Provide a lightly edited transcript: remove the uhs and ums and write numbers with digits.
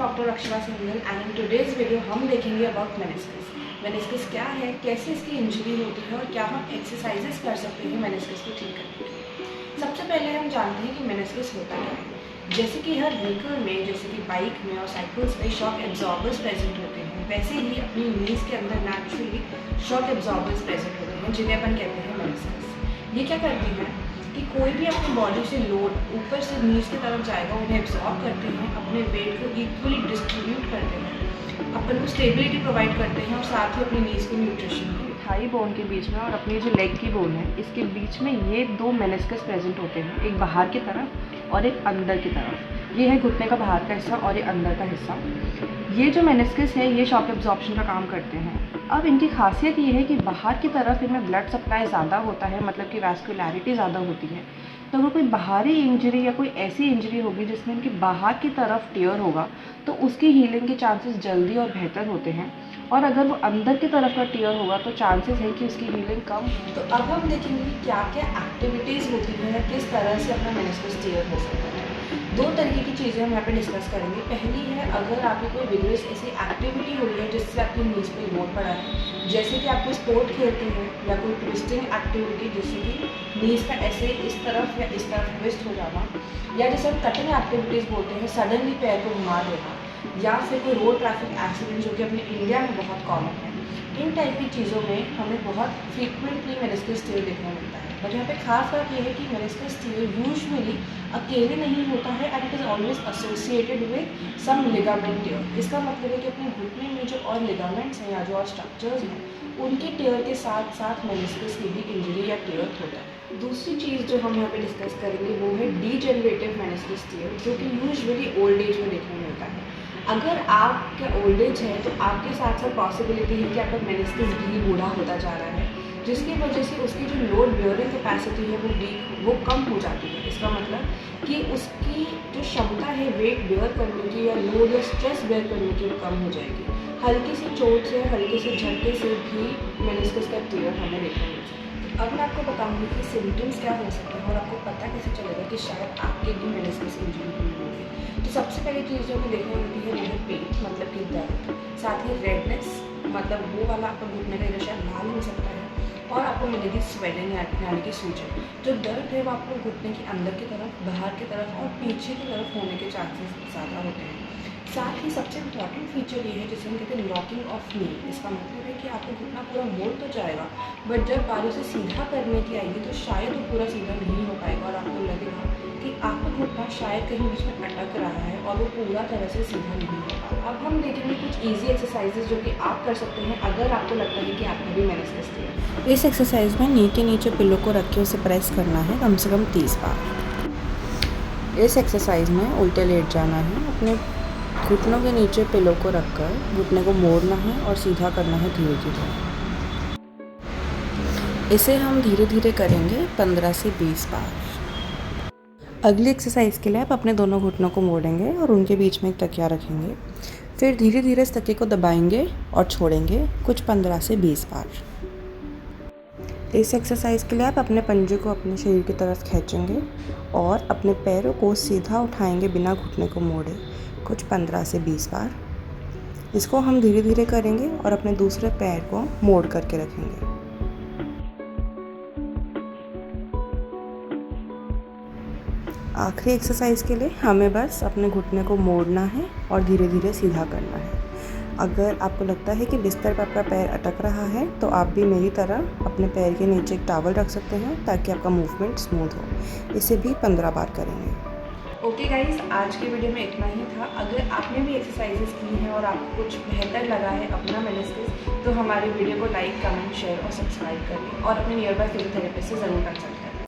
Doctor Akshara Singhal and in today's video हम देखेंगे about meniscus. Meniscus क्या है, कैसे इसकी इंजरी होती है और क्या हम एक्सरसाइजेस कर सकते हैं मेनिस्कस को ठीक करने के। सबसे पहले हम जानते हैं कि मेनिस्कस होता क्या है। जैसे कि हर व्हीकल में, जैसे कि बाइक में और साइकिल्स में शॉक एब्जॉर्बर्स प्रेजेंट होते हैं, वैसे ही अपनी नीज के अंदर नेचुरली शॉक एब्जॉर्बर्स प्रेजेंट होते हैं जिन्हें अपन कहते हैं मेनिस्कस। ये क्या करते हैं कि कोई भी अपनी बॉडी से लोड ऊपर से नीज की तरफ जाएगा, उन्हें एब्जॉर्ब करते हैं, अपने वेट को इक्वली डिस्ट्रीब्यूट करते हैं, अपन को स्टेबिलिटी प्रोवाइड करते हैं और साथ ही अपनी नीज को न्यूट्रिशन भी। थाई बोन के बीच में और अपनी जो लेग की बोन है, इसके बीच में ये दो मेनिस्कस प्रेजेंट होते हैं, एक बाहर की तरफ और एक अंदर की तरफ। ये है घुटने का बाहर का हिस्सा और ये अंदर का हिस्सा। ये जो मेनिस्कस है ये शॉक एब्जॉर्प्शन का काम करते हैं। अब इनकी खासियत ये है कि बाहर की तरफ इनमें ब्लड सप्लाई ज़्यादा होता है, मतलब कि वैस्कुलैरिटी ज़्यादा होती है। तो अगर कोई बाहरी इंजरी या कोई ऐसी इंजरी होगी जिसमें इनकी बाहर की तरफ टियर होगा तो उसकी हीलिंग के चांसेस जल्दी और बेहतर होते हैं, और अगर वो अंदर की तरफ का टियर होगा तो चांसेस है कि उसकी हीलिंग कम। तो अब हम देखेंगे कि क्या क्या एक्टिविटीज़ होती है, किस तरह से अपना मेनिस्कस टियर हो सकता है। दो तरीके की चीज़ें हम यहाँ पे डिस्कस करेंगे। पहली है, अगर आपकी कोई विगरस ऐसी एक्टिविटी हुई है जिससे आपकी नीज पे लोड पड़ा है, जैसे कि आप कोई स्पोर्ट खेलते हैं या कोई ट्विस्टिंग एक्टिविटी, जैसे कि नीज का ऐसे इस तरफ या इस तरफ ट्विस्ट हो जाना, या जैसे हम कटिंग एक्टिविटीज़ बोलते हैं, सडनली पैर को घुमा देना, या फिर कोई रोड ट्रैफिक एक्सीडेंट जो कि अपने इंडिया में बहुत कॉमन है। इन टाइप की चीज़ों में हमें बहुत फ्रीक्वेंटली मेनिस्कस टियर देखने मिलता है। बट यहाँ पे खास बात यह है कि मेनिस्कस टियर यूजुअली अकेले नहीं होता है and it is always associated with some ligament tear. इसका मतलब है कि अपने घुटने में जो और लिगामेंट्स हैं या जो और स्ट्रक्चर्स हैं, उनके टियर के साथ साथ मेनिस्कस की भी इंजरी या टियर होता है। दूसरी चीज़ जो हम यहाँ पे डिस्कस करेंगे वो है डीजेनरेटिव मेनिस्कस टियर, जो कि यूजुअली ओल्ड एज में देखने मिलता है। अगर आपका ओल्ड एज है तो आपके साथ साथ पॉसिबिलिटी है कि आपका मेनिस्कस भी बूढ़ा होता जा रहा है, जिसकी वजह से उसकी जो लोड बेयरिंग कैपेसिटी है वो कम हो जाती है। इसका मतलब कि उसकी जो क्षमता है वेट बेयर करने की या लोड या स्ट्रेस बेयर करने की वो कम हो जाएगी। हल्की सी चोट से, हल्के से झटके से भी मेनिस्कस का टियर हमें देखने मिल सकता है। अब मैं आपको बताऊंगी कि सिम्टम्स क्या हो सकते हैं और आपको पता कैसे चलेगा कि शायद आपके भी मेनिस्कस इंजरी हुई होगी। तो सबसे पहली चीज़ जो हमें देखने मिलती है वो है पेन, मतलब कि दर्द, साथ ही रेडनेस, मतलब वो वाला आपका घुटने का एरिया शायद लाल हो सकता है, और आपको मिलेगी स्वेलिंग यानी कि सूजन। जो दर्द है वो आपको घुटने के अंदर की तरफ, बाहर की तरफ और पीछे की तरफ होने के चांसेस ज़्यादा होते हैं। साथ ही सबसे इम्पॉर्टेंट फीचर ये है जिसे हम कहते हैं लॉकिंग ऑफ नी। इसका मतलब है कि आपको घुटना पूरा मोड़ तो जाएगा, बट जब बारी से सीधा करने की आएगी तो शायद वो पूरा सीधा नहीं हो पाएगा और आपको लगेगा कि आपका घुटना शायद कहीं बीच में अटक रहा है और वो पूरा तरह से सीधा नहीं होगा। अब हम देखेंगे कुछ ईजी एक्सरसाइजेज जो कि आप कर सकते हैं अगर आपको लगता है कि आपने भी मेनिस्कस टियर। इस एक्सरसाइज में नी के नीचे पिलो को रख के उसे प्रेस करना है कम से कम 30 बार। इस एक्सरसाइज में उल्टे लेट जाना है, अपने घुटनों के नीचे पिलो को रखकर घुटने को मोड़ना है और सीधा करना है धीरे धीरे। इसे हम धीरे धीरे करेंगे 15 से 20 बार। अगली एक्सरसाइज के लिए आप अपने दोनों घुटनों को मोड़ेंगे और उनके बीच में एक तकिया रखेंगे। फिर धीरे धीरे इस तकिए को दबाएंगे और छोड़ेंगे कुछ 15 से 20 बार। इस एक्सरसाइज के लिए आप अपने पंजे को अपने शरीर की तरफ खींचेंगे और अपने पैरों को सीधा उठाएंगे बिना घुटने को मोड़े कुछ 15 से 20 बार। इसको हम धीरे धीरे करेंगे और अपने दूसरे पैर को मोड़ करके रखेंगे। आखिरी एक्सरसाइज के लिए हमें बस अपने घुटने को मोड़ना है और धीरे धीरे सीधा करना है। अगर आपको लगता है कि बिस्तर पर आपका पैर अटक रहा है तो आप भी मेरी तरह अपने पैर के नीचे एक टॉवल रख सकते हैं ताकि आपका मूवमेंट स्मूथ हो। इसे भी 15 बार करेंगे। ओके गाइस, आज के वीडियो में इतना ही था। अगर आपने भी एक्सरसाइजेस की हैं और आपको कुछ बेहतर लगा है अपना मेनिस्कस, तो हमारे वीडियो को लाइक, कमेंट, शेयर और सब्सक्राइब करें और अपने नियर बाय फिजियोथेरेपिस्ट से ज़रूर कंसल्ट करें।